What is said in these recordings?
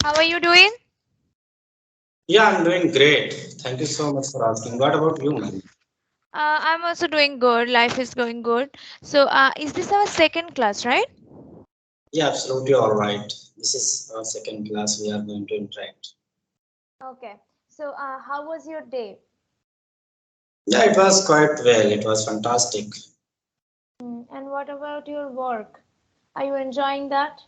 How are you doing? Yeah, I'm doing great. Thank you so much for asking. What about you, man? I'm also doing good. Life is going good. So, is this our second class, right? Yeah, absolutely all right. This is our second class. We are going to interact. Okay. So, how was your day? Yeah, it was quite well. It was fantastic. And what about your work? Are you enjoying that?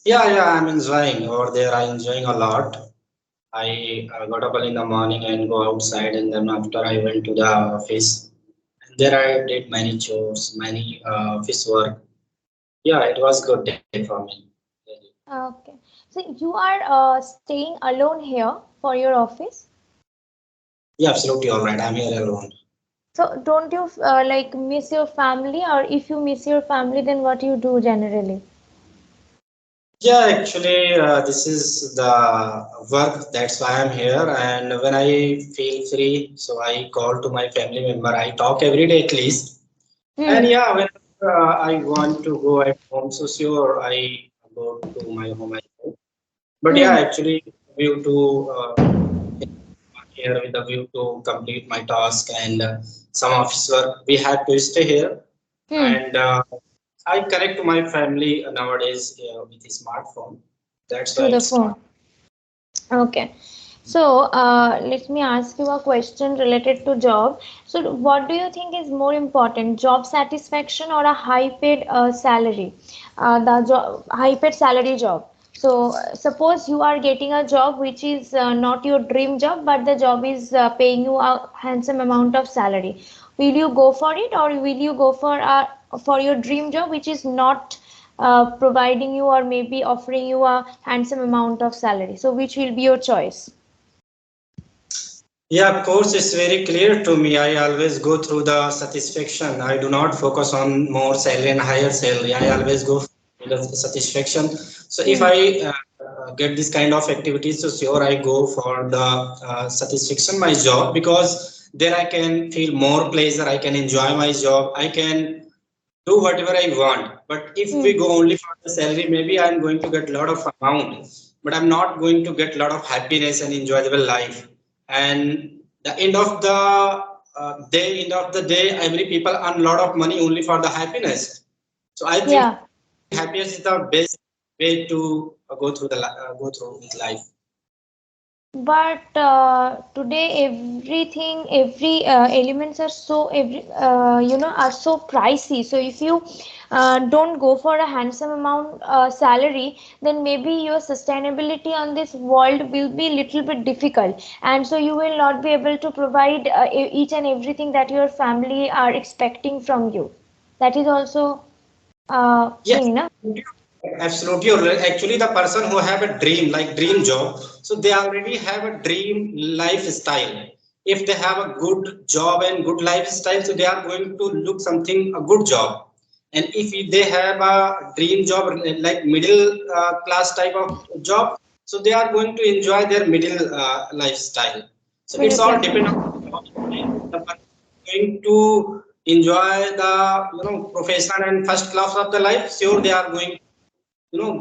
Yeah, I'm enjoying over there. I'm enjoying a lot. I got up early in the morning and go outside, and then after I went to the office. And there I did many chores, many office work. Yeah, it was good day for me. Really. Okay. So, you are staying alone here for your office? Yeah, absolutely all right. I'm here alone. So, don't you like miss your family, or if you miss your family, then what you do generally? Yeah, actually, this is the work. That's why I'm here. And when I feel free, so I call to my family member. I talk every day at least. And Hmm. yeah, when I want to go at home, so sure, I go to my home at home. But yeah, Hmm. actually, view to here with the view to complete my task and some office work, we had to stay here. Hmm. And I connect to my family nowadays with a smartphone. That's why Through the it's not. phone. Okay. So, let me ask you a question related to job. So, what do you think is more important, job satisfaction or a high-paid salary? The job, high-paid salary job. So, suppose you are getting a job which is not your dream job, but the job is paying you a handsome amount of salary. Will you go for it, or will you go for your dream job, which is not providing you or maybe offering you a handsome amount of salary? So, which will be your choice? Yeah, of course, it's very clear to me. I always go through the satisfaction. I do not focus on more salary and higher salary. I always go for the satisfaction. So if Hmm. I get this kind of activities, so sure I go for the satisfaction my job because then I can feel more pleasure. I can enjoy my job. I can do whatever I want. But if Hmm. we go only for the salary, maybe I'm going to get a lot of amount, but I'm not going to get a lot of happiness and enjoyable life. And the end of the day, every people earn a lot of money only for the happiness. So I think Yeah. happiness is the best way to go through with life. But today every elements are so are so pricey. So if you don't go for a handsome amount salary, then maybe your sustainability on this world will be little bit difficult, and so you will not be able to provide each and everything that your family are expecting from you. That is also a Yes, thing, na? absolutely. Or actually, the person who have a dream, like dream job, so they already have a dream lifestyle. If they have a good job and good lifestyle, so they are going to look something a good job. And if they have a dream job like middle class type of job, so they are going to enjoy their middle lifestyle. So Middle it's all class. depend on the person going to enjoy the professional and first class of the life. Sure, they are going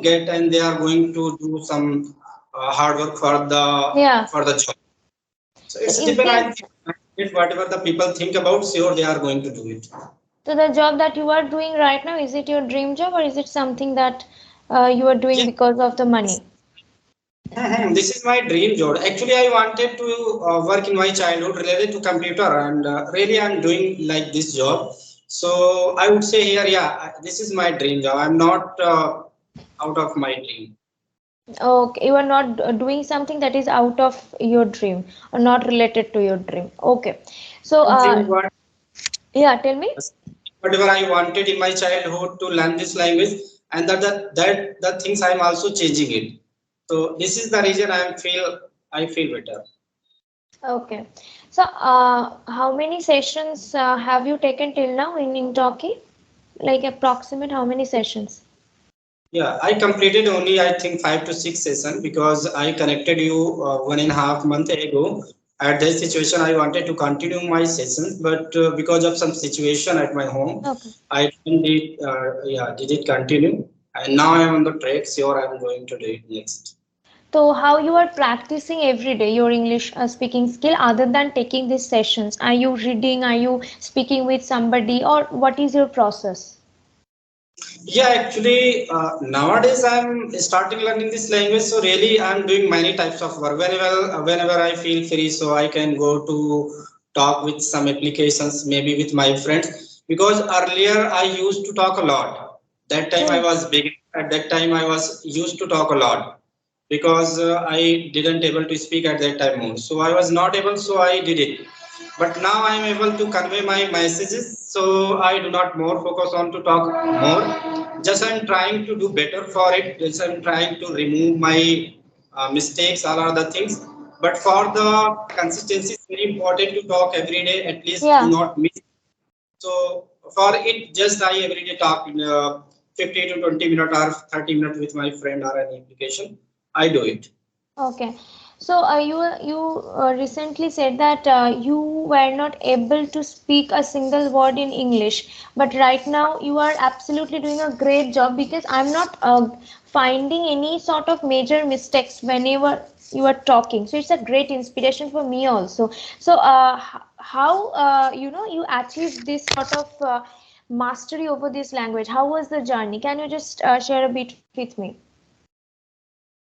get and they are going to do some hard work Yeah. for the job. So So it's is depend. I this think if whatever the people think about, sure they are going to do it. So the job that you are doing right now, is it your dream job or is it something that you are doing Yeah. because of the money? This is my dream job. Actually, I wanted to work in my childhood related to computer, and really, I'm doing like this job. So I would say here, yeah, this is my dream job. I'm not out of my dream. Okay, you are not doing something that is out of your dream or not related to your dream. Okay. So I'm doing what yeah, tell me. whatever I wanted in my childhood to learn this language, and that the things I'm also changing it. So this is the reason I feel better. Okay. So how many sessions have you taken till now in Engtalki? Like approximate how many sessions? Yeah, I completed only I think 5 to 6 sessions because I connected you 1.5 months ago. At that situation, I wanted to continue my sessions, but because of some situation at my home, Okay. I did did it continue, and now I'm on the track. Sure, I'm going to do it next. So how you are practicing every day your English speaking skill other than taking these sessions? Are you reading? Are you speaking with somebody, or what is your process? Yeah, actually, nowadays I'm starting learning this language. So really, I'm doing many types of work. Whenever I feel free, so I can go to talk with some applications, maybe with my friends. Because earlier I used to talk a lot. That time I Hmm. was big. At that time I was used to talk a lot because I didn't able to speak at that time more. So I was not able. So I did it, but now I am able to convey my messages, so I do not more focus on to talk more. Just I'm trying to do better for it. Just I'm trying to remove my mistakes, all other things. But for the consistency, it's very important to talk every day, at least do Yeah. not miss. So for it, just I every day talk in 50 to 20 minutes or 30 minutes with my friend or any application. I do it. Okay. So you recently said that you were not able to speak a single word in English, but right now you are absolutely doing a great job because I'm not finding any sort of major mistakes whenever you are talking. So it's a great inspiration for me also. So how you achieved this sort of mastery over this language? How was the journey? Can you just share a bit with me?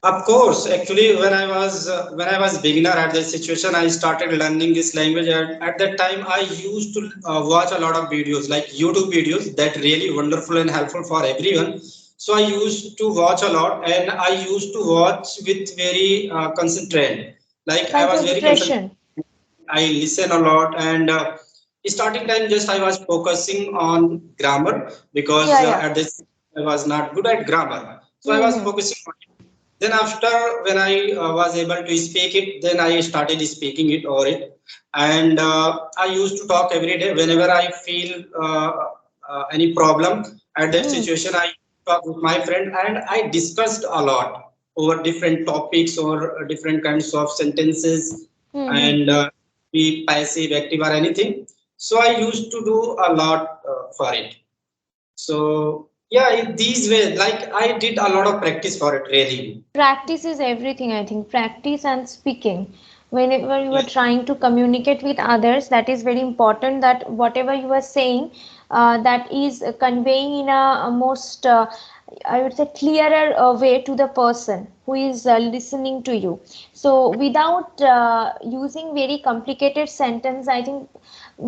Of course, actually, when I was beginner at this situation, I started learning this language. At that time, I used to watch a lot of videos, like YouTube videos, that really wonderful and helpful for everyone. So I used to watch a lot, and I used to watch with very concentrate. Like I was very concentrated. Concentration. I listen a lot, and starting time just I was focusing on grammar because Yeah, yeah. at this I was not good at grammar, so I was Mm-hmm. focusing on it. Then after when I was able to speak it, then I started speaking it over it, and I used to talk every day whenever I feel any problem at that Mm. situation. I talk with my friend, and I discussed a lot over different topics or different kinds of sentences, Mm-hmm. and be passive, active, or anything. So I used to do a lot for it. So yeah, in these ways, like I did a lot of practice for it, really. Practice is everything, I think. Practice and speaking. Whenever you are Yeah. trying to communicate with others, that is very important that whatever you are saying, that is conveying in a most, I would say, clearer way to the person who is listening to you. So, without using very complicated sentence, I think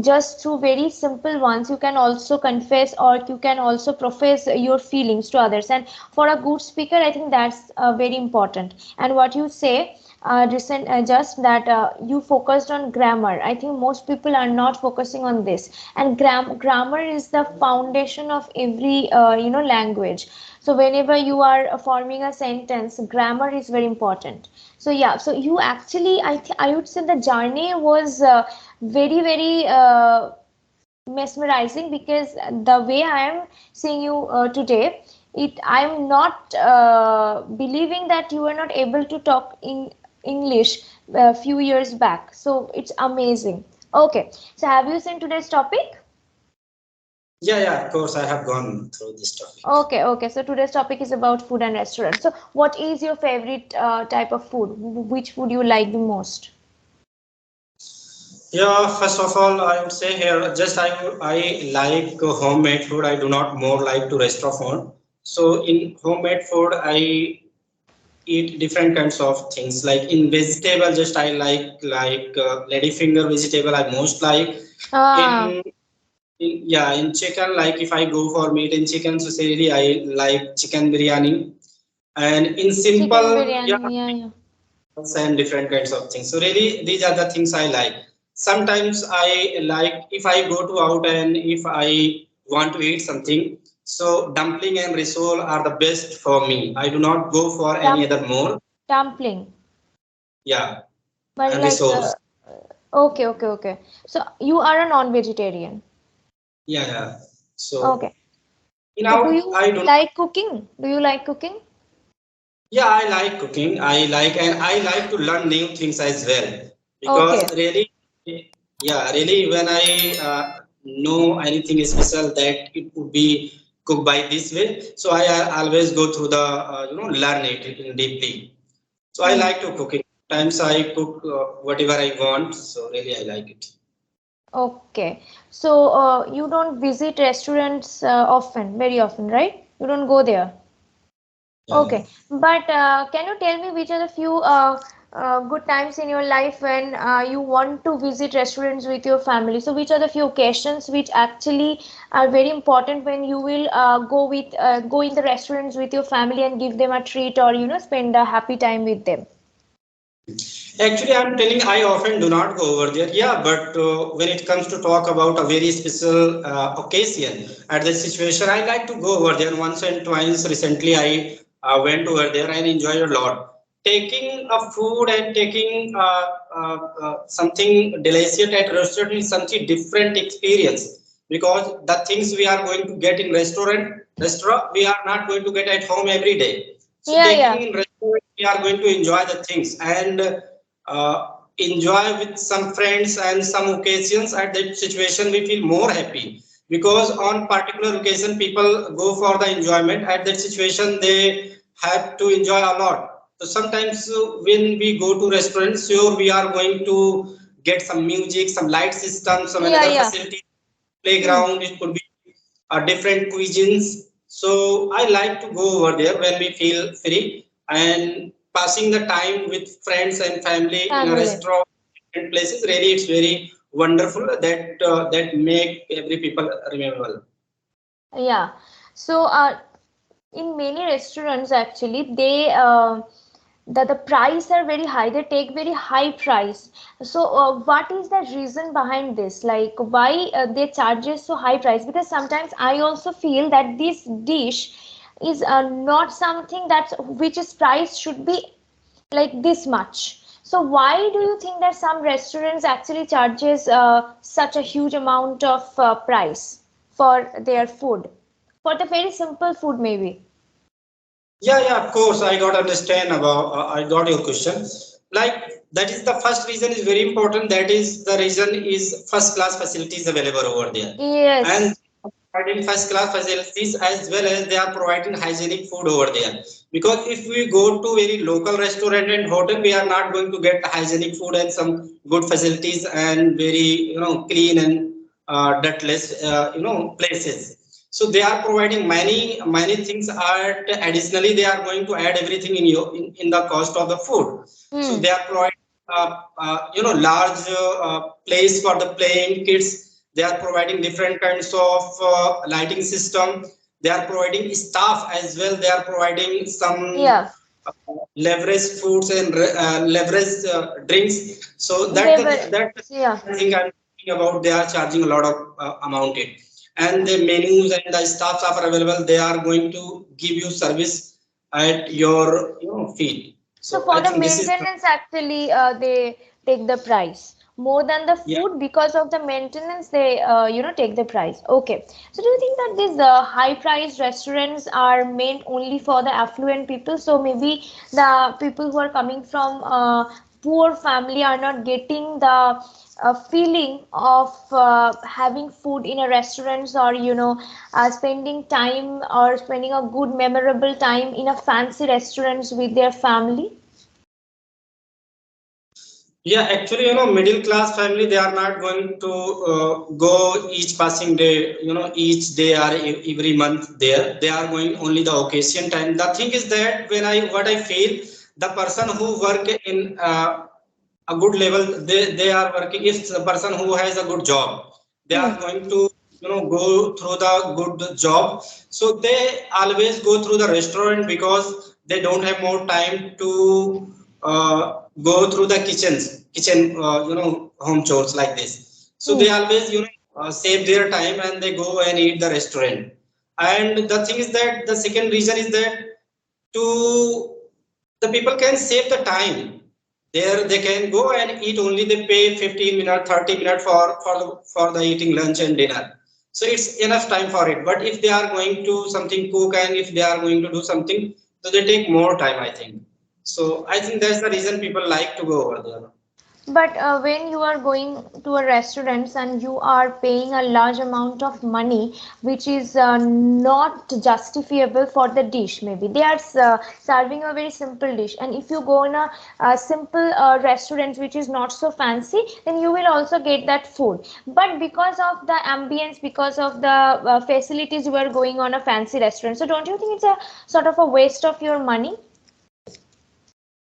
just through very simple ones you can also confess or you can also profess your feelings to others, and for a good speaker I think that's very important. And what you say recent just that you focused on grammar, I think most people are not focusing on this, and grammar is the foundation of every language. So whenever you are forming a sentence, grammar is very important. So yeah, so you actually I would say the journey was very mesmerizing, because the way I am seeing you today, it I'm not believing that you were not able to talk in English a few years back. So it's amazing. Okay, so have you seen today's topic? Yeah, yeah, of course, I have gone through this topic. Okay, okay. So today's topic is about food and restaurants. So what is your favorite type of food? Which food you like the most? Yeah, first of all, I would say here, just I like homemade food. I do not more like to restaurant. So in homemade food, I eat different kinds of things. Like in vegetable, just I like lady finger vegetable. I most like Ah, in yeah, in chicken, like if I go for meat in chicken, so say really I like chicken biryani. And in chicken simple, yeah, biryani. Yeah, yeah. and different kinds of things. So really, these are the things I like. Sometimes I like if I go to out and if I want to eat something. So dumpling and risol are the best for me. I do not go for any Dump other more. dumpling. Yeah, But and like, risoles. okay, okay, okay. So you are a non-vegetarian. Yeah, yeah. So Okay. in So do out, you I don't. like cooking? Do you like cooking? Yeah, I like cooking. I like and I like to learn new things as well because Okay. really, yeah, really when I know anything special that it would be cooked by this way, so I always go through the learn it deeply. So I like to cooking. Times I cook whatever I want. So really I like it. Okay. So you don't visit restaurants often, very often, right? You don't go there. Yeah, yeah. Okay. But can you tell me which are the few good times in your life when you want to visit restaurants with your family? So which are the few occasions which actually are very important when you will go in the restaurants with your family and give them a treat or spend a happy time with them? Actually, I'm telling I often do not go over there. Yeah, but when it comes to talk about a very special occasion at the situation, I like to go over there once and twice. Recently, I went over there and enjoyed a lot. Taking a food and taking something delicious at restaurant is something different experience because the things we are going to get in restaurant we are not going to get at home every day. So Yeah, taking yeah, in restaurant, we are going to enjoy the things and enjoy with some friends and some occasions at that situation we feel more happy because on particular occasion people go for the enjoyment at that situation they have to enjoy a lot. So sometimes when we go to restaurants, sure we are going to get some music, some light system, some yeah, another yeah. facility, Hmm. playground, it could be different cuisines. So I like to go over there when we feel free and passing the time with friends and family in a Family. restaurant and places. Really, it's very wonderful that that make every people remember. Yeah. So, in many restaurants, actually, the price are very high. They take very high price. So, what is the reason behind this? Like, why they charges so high price? Because sometimes I also feel that this dish is not something that which is price should be like this much. So why do you think that some restaurants actually charges such a huge amount of price for their food? For the very simple food maybe. Yeah, yeah, of course. I got understand about. I got your question. Like that is the first reason is very important. That is the reason is first class facilities available over there, and Yes. providing first class facilities as well as they are providing hygienic food over there. Because if we go to very local restaurant and hotel, we are not going to get hygienic food and some good facilities and very clean and dirtless places. So they are providing many things are additionally they are going to add everything in in the cost of the food. So Hmm. they are providing large place for the playing kids. They are providing different kinds of lighting system. They are providing staff as well. They are providing some Yeah. uh, leverage foods and leverage drinks. So that They were. that Yeah. I think I'm talking about. They are charging a lot of amount it, and the menus and the staffs are available. They are going to give you service at your feet. So So for I the think this is maintenance, actually, they take the price more than the yeah. food because of the maintenance. They take the price. Okay. So do you think that these high-priced restaurants are meant only for the affluent people? So maybe the people who are coming from poor family are not getting the feeling of having food in a restaurants or spending time or spending a good memorable time in a fancy restaurants with their family. Yeah, actually, middle class family, they are not going to go each passing day, each day or every month there. They are going only the occasion time. The thing is that what I feel, the person who work in a good level, they are working, if the person who has a good job, they Hmm. are going to, go through the good job. So they always go through the restaurant because they don't have more time to go through the kitchen home chores like this. So Hmm. they always save their time and they go and eat the restaurant. And the thing is that the second reason is that to the people can save the time there. They can go and eat only they pay 15 minutes 30 minutes for the eating lunch and dinner. So it's enough time for it. But if they are going to something cook and if they are going to do something, so they take more time, I think. So I think that's the reason people like to go over there. But when you are going to a restaurant and you are paying a large amount of money, which is not justifiable for the dish, maybe they are serving a very simple dish, and if you go in a simple restaurant which is not so fancy, then you will also get that food. But because of the ambience, because of the facilities, you are going on a fancy restaurant. So don't you think it's a sort of a waste of your money?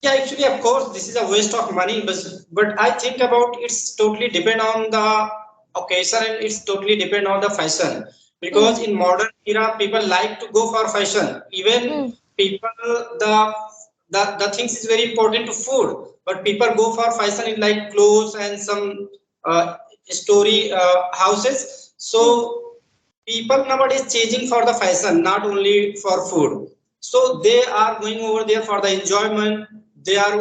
Yeah, actually, of course, this is a waste of money, but I think about it's totally depend on the occasion and it's totally depend on the fashion. Because Hmm. in modern era, people like to go for fashion. Even Hmm. people, the things is very important to food, but people go for fashion in like clothes and some story houses. Hmm. So people nowadays changing for the fashion, not only for food. So they are going over there for the enjoyment. They are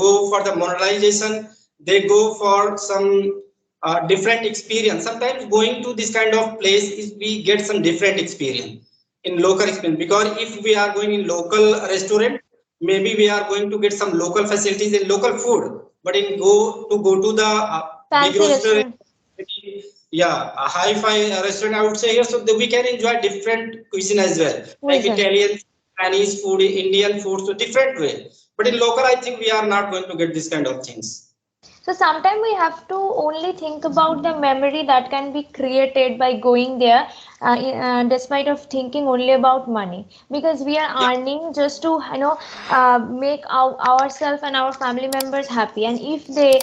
go for the monetization. They go for some different experience. Sometimes going to this kind of place is we get some different experience in local experience, because if we are going in local restaurant, maybe we are going to get some local facilities and local food. But in go to the big Fancy restaurant, restaurant. yeah, a hi-fi restaurant, I would say here, so that we can enjoy different cuisine as well, like Reason. Italian, Chinese food, Indian food, so different way. But in local, I think we are not going to get this kind of things. So sometimes we have to only think about the memory that can be created by going there, despite of thinking only about money, because we Yeah, are earning just to make ourselves and our family members happy, and if they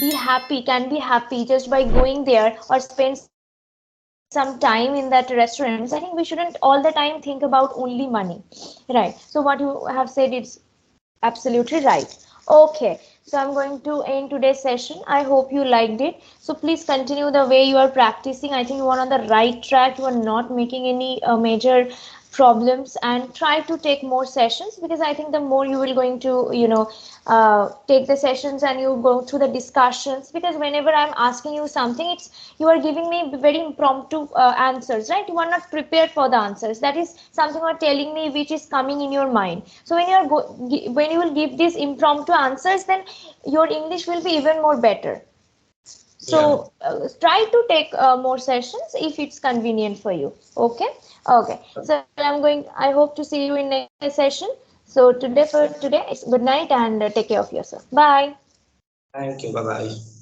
be happy, can be happy just by going there or spend some time in that restaurants, I think we shouldn't all the time think about only money, right? So what you have said is absolutely right. Okay, so I'm going to end today's session. I hope you liked it. So please continue the way you are practicing. I think you are on the right track. You are not making any major problems, and try to take more sessions, because I think the more you will going to take the sessions and you go through the discussions, because whenever I'm asking you something, it's you are giving me very impromptu answers, right? You are not prepared for the answers. That is something you are telling me which is coming in your mind. So when when you will give these impromptu answers, then your English will be even more better. yeah. So try to take more sessions if it's convenient for you. Okay. Okay, so I hope to see you in next session. So today, for today, it's good night, and take care of yourself. Bye. Thank you. Bye bye.